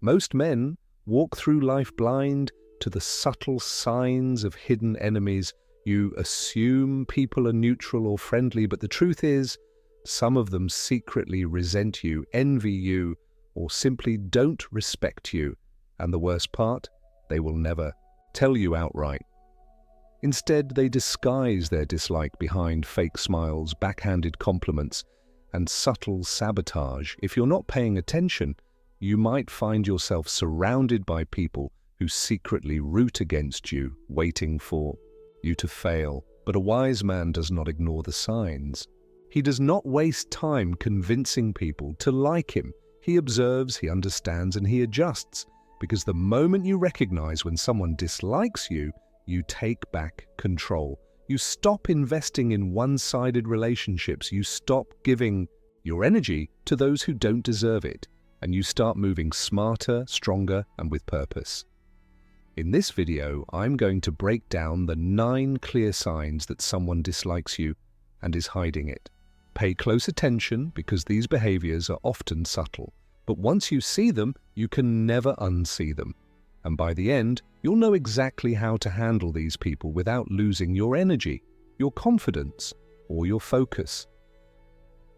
Most men walk through life blind to the subtle signs of hidden enemies. You assume people are neutral or friendly, but the truth is, some of them secretly resent you, envy you, or simply don't respect you. And the worst part, they will never tell you outright. Instead, they disguise their dislike behind fake smiles, backhanded compliments, and subtle sabotage. If you're not paying attention, you might find yourself surrounded by people who secretly root against you, waiting for you to fail. But a wise man does not ignore the signs. He does not waste time convincing people to like him. He observes, he understands, and he adjusts. Because the moment you recognize when someone dislikes you, you take back control. You stop investing in one-sided relationships. You stop giving your energy to those who don't deserve it. And you start moving smarter, stronger, and with purpose. In this video, I'm going to break down the 9 clear signs that someone dislikes you and is hiding it. Pay close attention because these behaviors are often subtle. But once you see them, you can never unsee them. And by the end, you'll know exactly how to handle these people without losing your energy, your confidence, or your focus.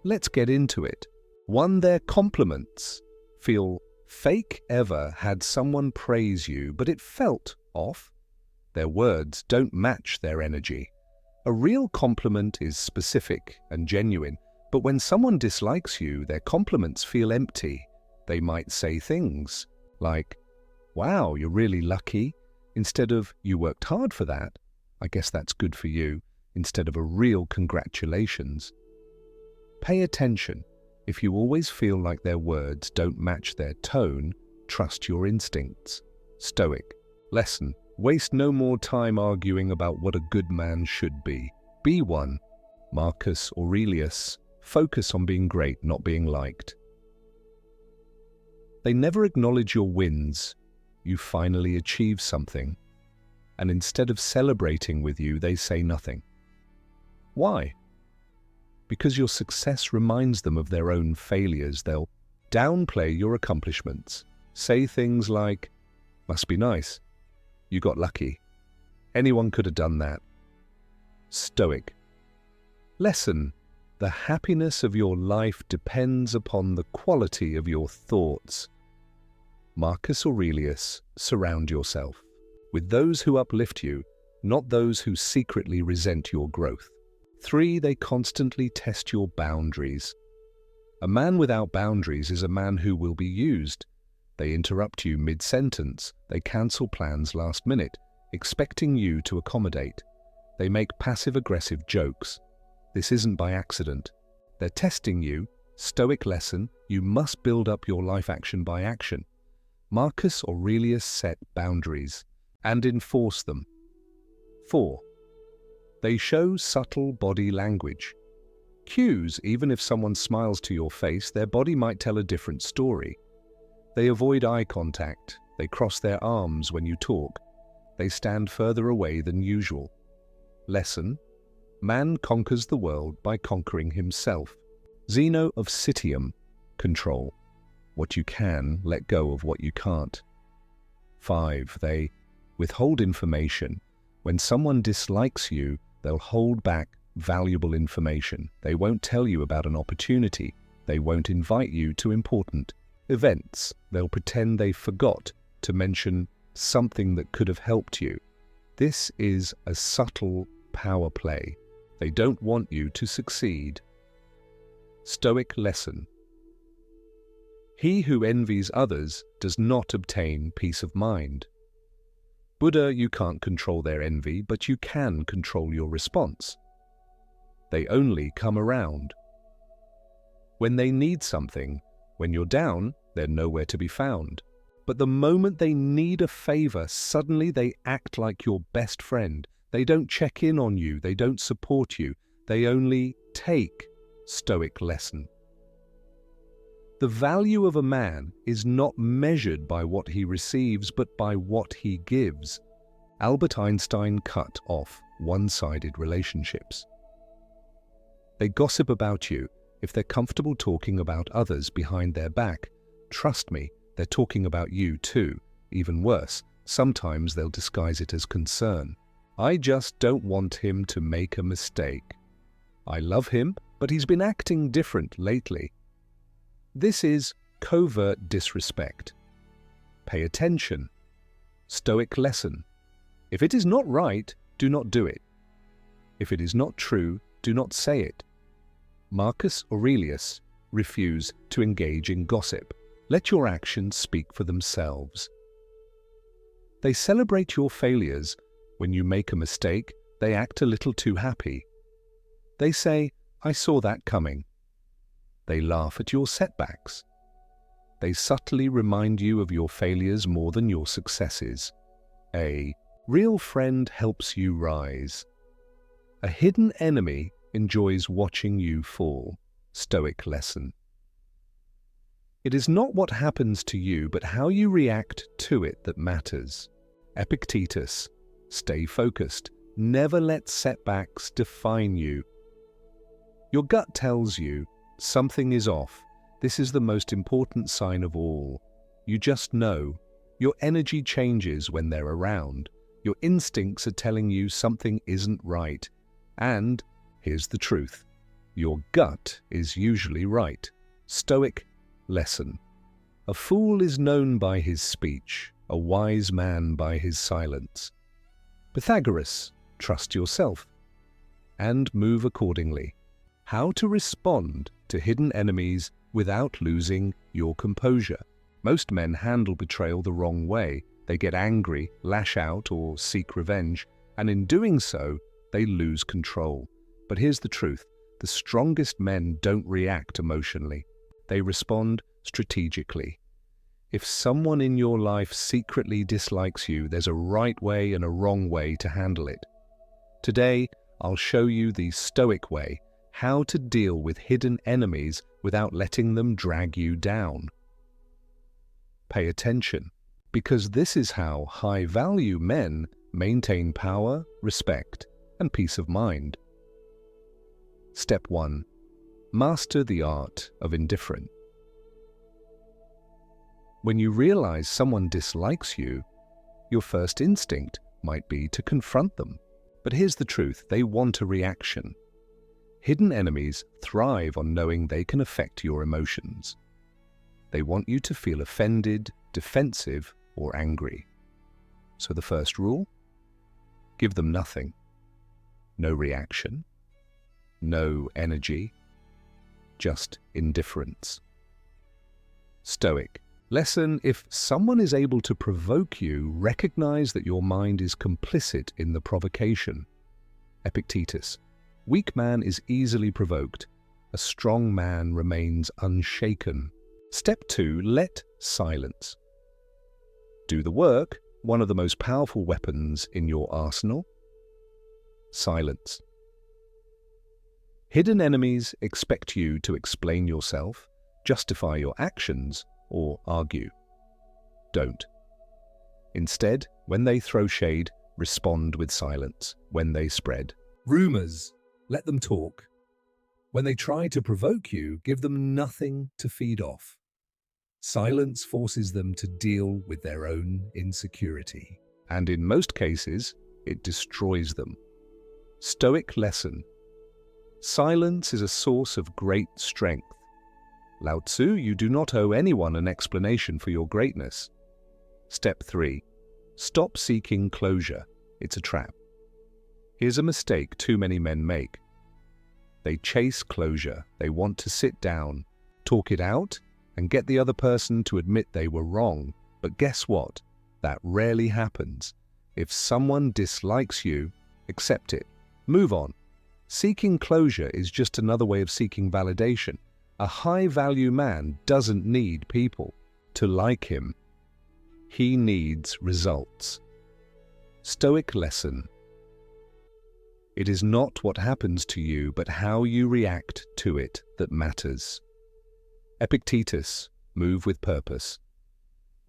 Let's get into it. 1. Their compliments. Feel fake. Ever had someone praise you, but it felt off? Their words don't match their energy. A real compliment is specific and genuine, but when someone dislikes you, their compliments feel empty. They might say things like, "Wow, you're really lucky," instead of "You worked hard for that. I guess that's good for you," instead of a real congratulations. Pay attention. If you always feel like their words don't match their tone, trust your instincts. Stoic lesson. Waste no more time arguing about what a good man should be. Be one. Marcus Aurelius. Focus on being great, not being liked. They never acknowledge your wins. You finally achieve something. And instead of celebrating with you, they say nothing. Why? Because your success reminds them of their own failures. They'll downplay your accomplishments. Say things like, "Must be nice. You got lucky. Anyone could have done that." Stoic lesson. The happiness of your life depends upon the quality of your thoughts. Marcus Aurelius. Surround yourself with those who uplift you, not those who secretly resent your growth. 3. They constantly test your boundaries. A man without boundaries is a man who will be used. They interrupt you mid-sentence. They cancel plans last minute, expecting you to accommodate. They make passive-aggressive jokes. This isn't by accident. They're testing you. Stoic lesson. You must build up your life action by action. Marcus Aurelius set boundaries and enforce them. 4. They show subtle body language. Cues. Even if someone smiles to your face, their body might tell a different story. They avoid eye contact. They cross their arms when you talk. They stand further away than usual. Lesson. Man conquers the world by conquering himself. Zeno of Citium. Control what you can, let go of what you can't. 5. They withhold information. When someone dislikes you, they'll hold back valuable information. They won't tell you about an opportunity. They won't invite you to important events. They'll pretend they forgot to mention something that could have helped you. This is a subtle power play. They don't want you to succeed. Stoic lesson. He who envies others does not obtain peace of mind. Buddha. You can't control their envy, but you can control your response. They only come around when they need something. When you're down, they're nowhere to be found. But the moment they need a favor, suddenly they act like your best friend. They don't check in on you. They don't support you. They only take. Stoic lesson. The value of a man is not measured by what he receives, but by what he gives. Albert Einstein cut off one-sided relationships. They gossip about you. If they're comfortable talking about others behind their back, trust me, They're talking about you too. Even worse, sometimes they'll disguise it as concern. I just don't want him to make a mistake. I love him, but he's been acting different lately. This is covert disrespect. Pay attention. Stoic lesson. If it is not right, do not do it. If it is not true, do not say it. Marcus Aurelius refused to engage in gossip. Let your actions speak for themselves. They celebrate your failures. When you make a mistake, they act a little too happy. They say, "I saw that coming." They laugh at your setbacks. They subtly remind you of your failures more than your successes. A real friend helps you rise. A hidden enemy enjoys watching you fall. Stoic lesson. It is not what happens to you, but how you react to it that matters. Epictetus. Stay focused. Never let setbacks define you. Your gut tells you something is off. This is the most important sign of all. You just know. Your energy changes when they're around. Your instincts are telling you something isn't right. And here's the truth. Your gut is usually right. Stoic lesson. A fool is known by his speech, a wise man by his silence. Pythagoras, trust yourself and move accordingly. How to respond to hidden enemies without losing your composure. Most men handle betrayal the wrong way. They get angry, lash out, or seek revenge, and in doing so, they lose control. But here's the truth. The strongest men don't react emotionally. They respond strategically. If someone in your life secretly dislikes you, there's a right way and a wrong way to handle it. Today, I'll show you the Stoic way, how to deal with hidden enemies without letting them drag you down. Pay attention, because this is how high-value men maintain power, respect, and peace of mind. Step 1. Master the art of indifference. When you realize someone dislikes you, your first instinct might be to confront them. But here's the truth, they want a reaction. Hidden enemies thrive on knowing they can affect your emotions. They want you to feel offended, defensive, or angry. So the first rule? Give them nothing. No reaction. No energy. Just indifference. Stoic. Lesson: if someone is able to provoke you, recognize that your mind is complicit in the provocation. Epictetus. Weak man is easily provoked. A strong man remains unshaken. Step 2. Let silence do the work. One of the most powerful weapons in your arsenal. Silence. Hidden enemies expect you to explain yourself, justify your actions, or argue. Don't. Instead, when they throw shade, respond with silence. When they spread rumors, let them talk. When they try to provoke you, give them nothing to feed off. Silence forces them to deal with their own insecurity, and in most cases, it destroys them. Stoic lesson: silence is a source of great strength. Lao Tzu, you do not owe anyone an explanation for your greatness. Step 3. Stop seeking closure. It's a trap. Here's a mistake too many men make. They chase closure. They want to sit down, talk it out, and get the other person to admit they were wrong. But guess what? That rarely happens. If someone dislikes you, accept it. Move on. Seeking closure is just another way of seeking validation. A high-value man doesn't need people to like him. He needs results. Stoic lesson: it is not what happens to you, but how you react to it that matters. Epictetus, move with purpose,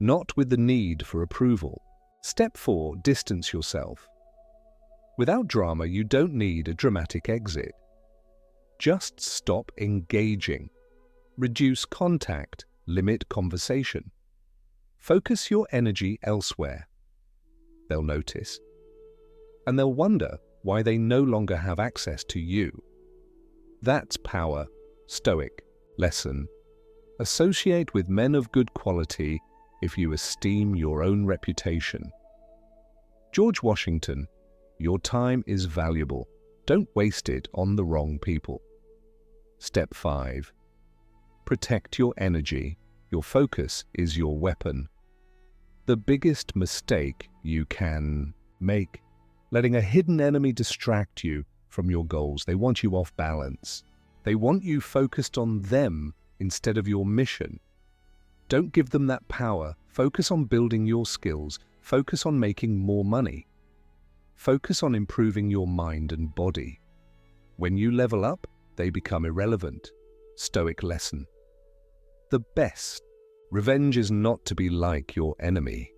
not with the need for approval. Step 4, distance yourself. Without drama, you don't need a dramatic exit. Just stop engaging. Reduce contact, limit conversation. Focus your energy elsewhere. They'll notice, and they'll wonder why they no longer have access to you. That's power. Stoic lesson. Associate with men of good quality if you esteem your own reputation. George Washington, your time is valuable. Don't waste it on the wrong people. Step 5. Protect your energy. Your focus is your weapon. The biggest mistake you can make, letting a hidden enemy distract you from your goals. They want you off balance. They want you focused on them instead of your mission. Don't give them that power. Focus on building your skills. Focus on making more money. Focus on improving your mind and body. When you level up, they become irrelevant. Stoic lesson. The best. Revenge is not to be like your enemy.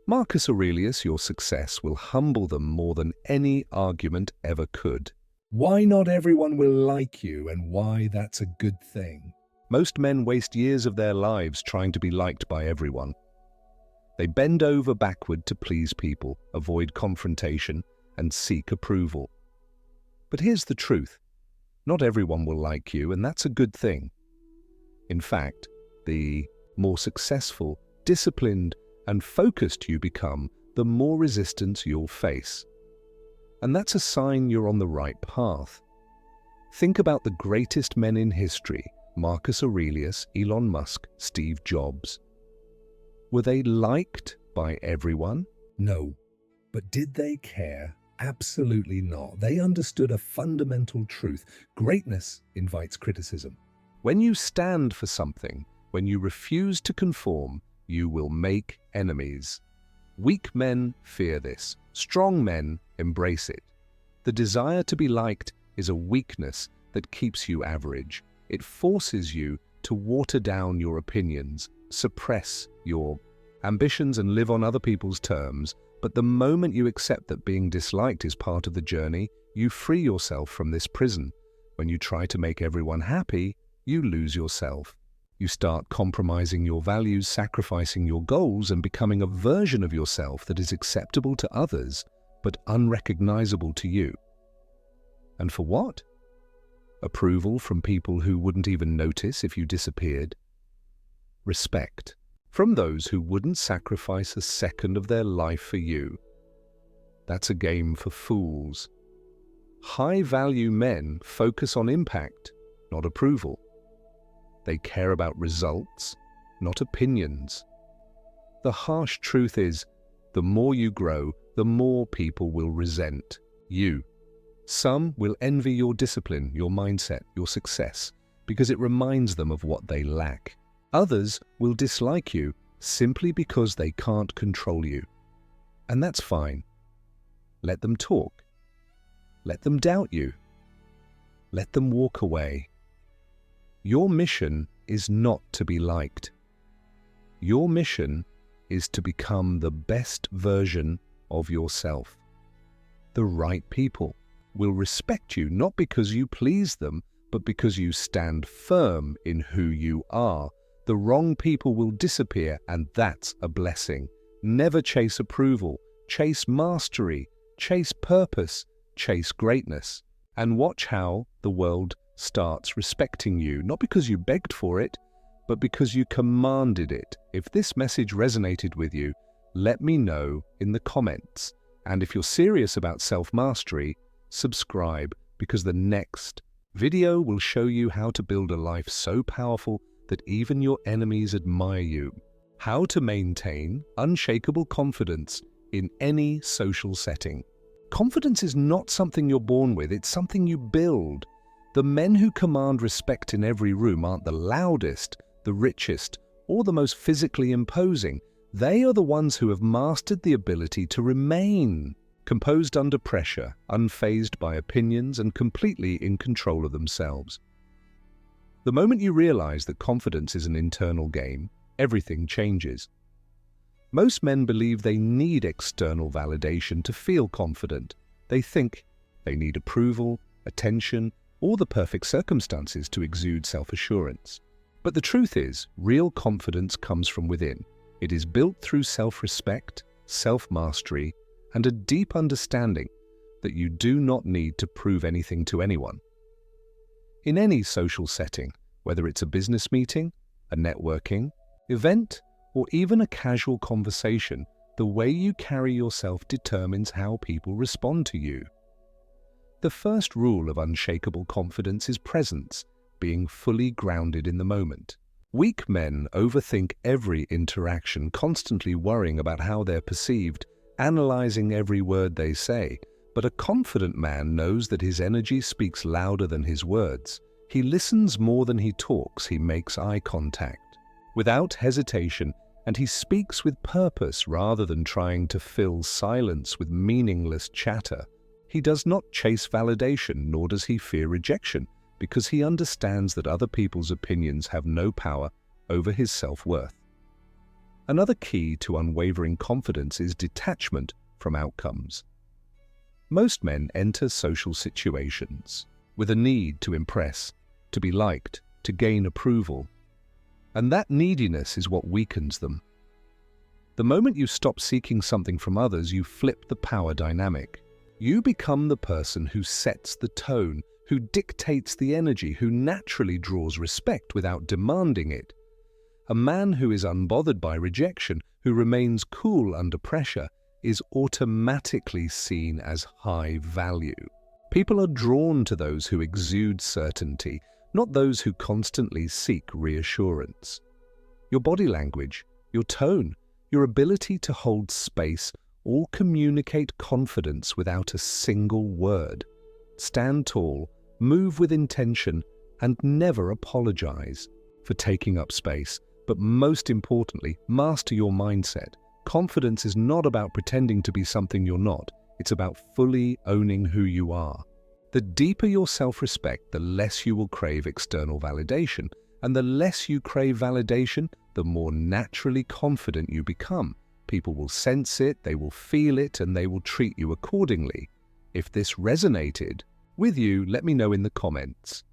Marcus Aurelius, your success will humble them more than any argument ever could. Why not everyone will like you and why that's a good thing? Most men waste years of their lives trying to be liked by everyone. They bend over backward to please people, avoid confrontation, and seek approval. But here's the truth. Not everyone will like you, and that's a good thing. In fact, the more successful, disciplined, and focused you become, the more resistance you'll face. And that's a sign you're on the right path. Think about the greatest men in history: Marcus Aurelius, Elon Musk, Steve Jobs. Were they liked by everyone? No. But did they care? Absolutely not. They understood a fundamental truth. Greatness invites criticism. When you stand for something, when you refuse to conform, you will make enemies. Weak men fear this. Strong men embrace it. The desire to be liked is a weakness that keeps you average. It forces you to water down your opinions, suppress your ambitions, and live on other people's terms. But the moment you accept that being disliked is part of the journey, you free yourself from this prison. When you try to make everyone happy, you lose yourself. You start compromising your values, sacrificing your goals, and becoming a version of yourself that is acceptable to others, but unrecognizable to you. And for what? Approval from people who wouldn't even notice if you disappeared. Respect from those who wouldn't sacrifice a second of their life for you. That's a game for fools. High-value men focus on impact, not approval. They care about results, not opinions. The harsh truth is, the more you grow, the more people will resent you. Some will envy your discipline, your mindset, your success, because it reminds them of what they lack. Others will dislike you simply because they can't control you. And that's fine. Let them talk. Let them doubt you. Let them walk away. Your mission is not to be liked. Your mission is to become the best version of yourself. The right people will respect you not because you please them, but because you stand firm in who you are. The wrong people will disappear, and that's a blessing. Never chase approval. Chase mastery. Chase purpose. Chase greatness. And watch how the world starts respecting you, not because you begged for it, but because you commanded it. If this message resonated with you, let me know in the comments. And if you're serious about self-mastery, subscribe, because the next video will show you how to build a life so powerful that even your enemies admire you. How to maintain unshakable confidence in any social setting. Confidence is not something you're born with, it's something you build. The men who command respect in every room aren't the loudest, the richest, or the most physically imposing. They are the ones who have mastered the ability to remain composed under pressure, unfazed by opinions, and completely in control of themselves. The moment you realize that confidence is an internal game, everything changes. Most men believe they need external validation to feel confident. They think they need approval, attention, or the perfect circumstances to exude self-assurance. But the truth is, real confidence comes from within. It is built through self-respect, self-mastery, and a deep understanding that you do not need to prove anything to anyone. In any social setting, whether it's a business meeting, a networking event, or even a casual conversation, the way you carry yourself determines how people respond to you. The first rule of unshakable confidence is presence, being fully grounded in the moment. Weak men overthink every interaction, constantly worrying about how they're perceived, analyzing every word they say. But a confident man knows that his energy speaks louder than his words. He listens more than he talks. He makes eye contact without hesitation, and he speaks with purpose rather than trying to fill silence with meaningless chatter. He does not chase validation, nor does he fear rejection, because he understands that other people's opinions have no power over his self-worth. Another key to unwavering confidence is detachment from outcomes. Most men enter social situations with a need to impress, to be liked, to gain approval. And that neediness is what weakens them. The moment you stop seeking something from others, you flip the power dynamic. You become the person who sets the tone, who dictates the energy, who naturally draws respect without demanding it. A man who is unbothered by rejection, who remains cool under pressure, is automatically seen as high value. People are drawn to those who exude certainty, not those who constantly seek reassurance. Your body language, your tone, your ability to hold space all communicate confidence without a single word. Stand tall, move with intention, and never apologize for taking up space. But most importantly, master your mindset. Confidence is not about pretending to be something you're not. It's about fully owning who you are. The deeper your self-respect, the less you will crave external validation. And the less you crave validation, the more naturally confident you become. People will sense it, they will feel it, and they will treat you accordingly. If this resonated with you, let me know in the comments.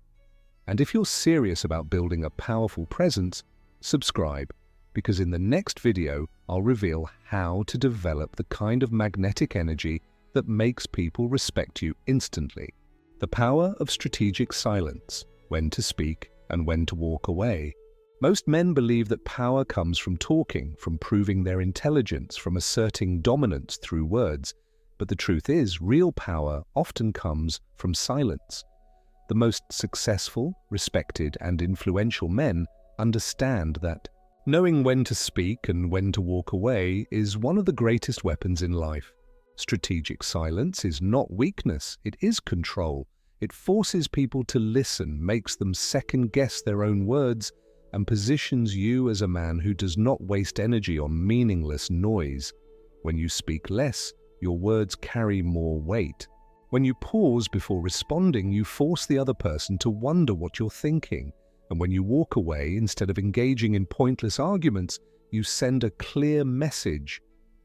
And if you're serious about building a powerful presence, subscribe, because in the next video, I'll reveal how to develop the kind of magnetic energy that makes people respect you instantly. The power of strategic silence, when to speak and when to walk away. Most men believe that power comes from talking, from proving their intelligence, from asserting dominance through words. But the truth is, real power often comes from silence. The most successful, respected, and influential men understand that knowing when to speak and when to walk away is one of the greatest weapons in life. Strategic silence is not weakness, it is control. It forces people to listen, makes them second-guess their own words, and positions you as a man who does not waste energy on meaningless noise. When you speak less, your words carry more weight. When you pause before responding, you force the other person to wonder what you're thinking. And when you walk away, instead of engaging in pointless arguments, you send a clear message.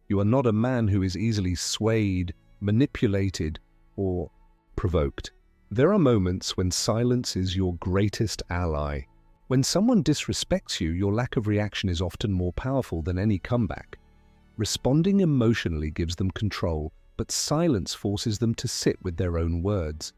You are not a man who is easily swayed, manipulated, or provoked. There are moments when silence is your greatest ally. When someone disrespects you, your lack of reaction is often more powerful than any comeback. Responding emotionally gives them control, but silence forces them to sit with their own words.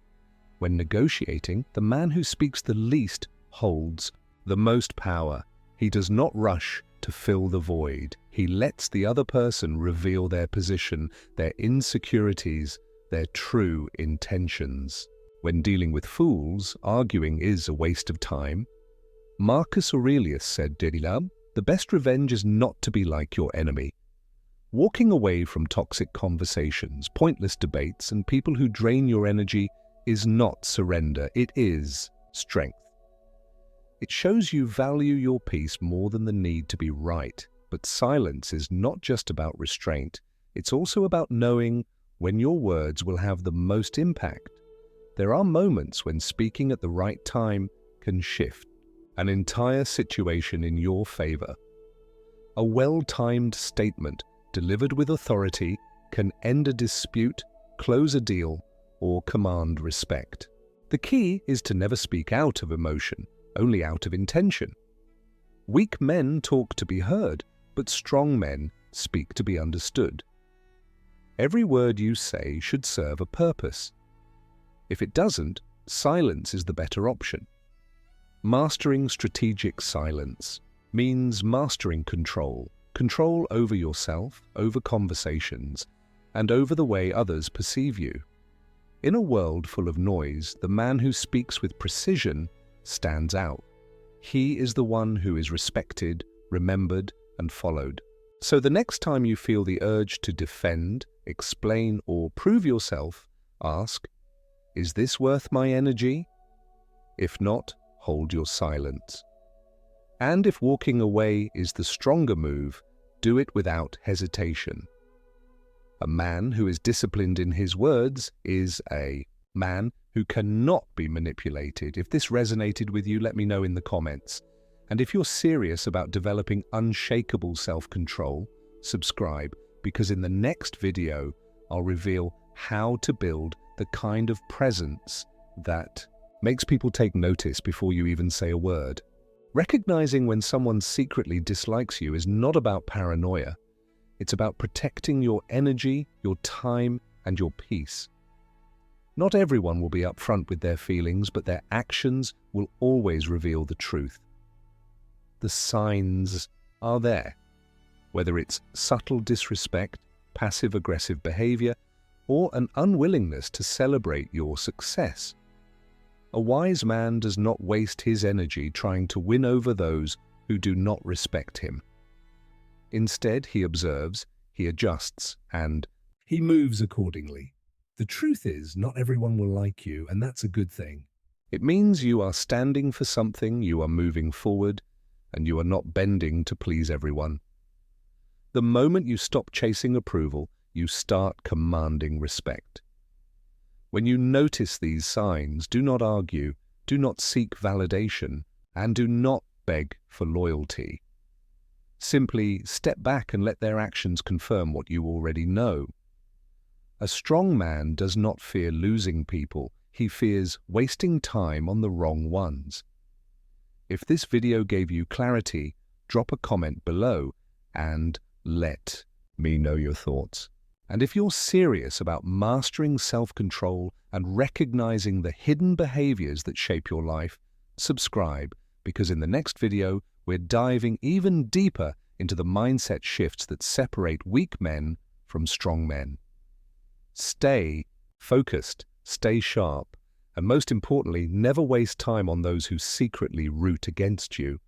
When negotiating, the man who speaks the least holds the most power. He does not rush to fill the void. He lets the other person reveal their position, their insecurities, their true intentions. When dealing with fools, arguing is a waste of time. Marcus Aurelius said, "The best revenge is not to be like your enemy." Walking away from toxic conversations, pointless debates, and people who drain your energy is not surrender, it is strength. It shows you value your peace more than the need to be right. But silence is not just about restraint. It's also about knowing when your words will have the most impact. There are moments when speaking at the right time can shift an entire situation in your favor. A well-timed statement delivered with authority can end a dispute, close a deal, or command respect. The key is to never speak out of emotion, only out of intention. Weak men talk to be heard, but strong men speak to be understood. Every word you say should serve a purpose. If it doesn't, silence is the better option. Mastering strategic silence means mastering control over yourself, over conversations, and over the way others perceive you. In a world full of noise, the man who speaks with precision stands out. He is the one who is respected, remembered, and followed. So the next time you feel the urge to defend, explain, or prove yourself, ask, "Is this worth my energy?" If not, hold your silence. And if walking away is the stronger move, do it without hesitation. A man who is disciplined in his words is a man who cannot be manipulated. If this resonated with you, let me know in the comments. And if you're serious about developing unshakable self-control, subscribe, because in the next video, I'll reveal how to build the kind of presence that makes people take notice before you even say a word. Recognizing when someone secretly dislikes you is not about paranoia. It's about protecting your energy, your time, and your peace. Not everyone will be upfront with their feelings, but their actions will always reveal the truth. The signs are there, whether it's subtle disrespect, passive-aggressive behavior, or an unwillingness to celebrate your success. A wise man does not waste his energy trying to win over those who do not respect him. Instead, he observes, he adjusts, and he moves accordingly. The truth is, not everyone will like you, and that's a good thing. It means you are standing for something, you are moving forward, and you are not bending to please everyone. The moment you stop chasing approval, you start commanding respect. When you notice these signs, do not argue, do not seek validation, and do not beg for loyalty. Simply step back and let their actions confirm what you already know. A strong man does not fear losing people, he fears wasting time on the wrong ones. If this video gave you clarity, drop a comment below and let me know your thoughts. And if you're serious about mastering self-control and recognizing the hidden behaviors that shape your life, subscribe, because in the next video, we're diving even deeper into the mindset shifts that separate weak men from strong men. Stay focused, stay sharp, and most importantly, never waste time on those who secretly root against you.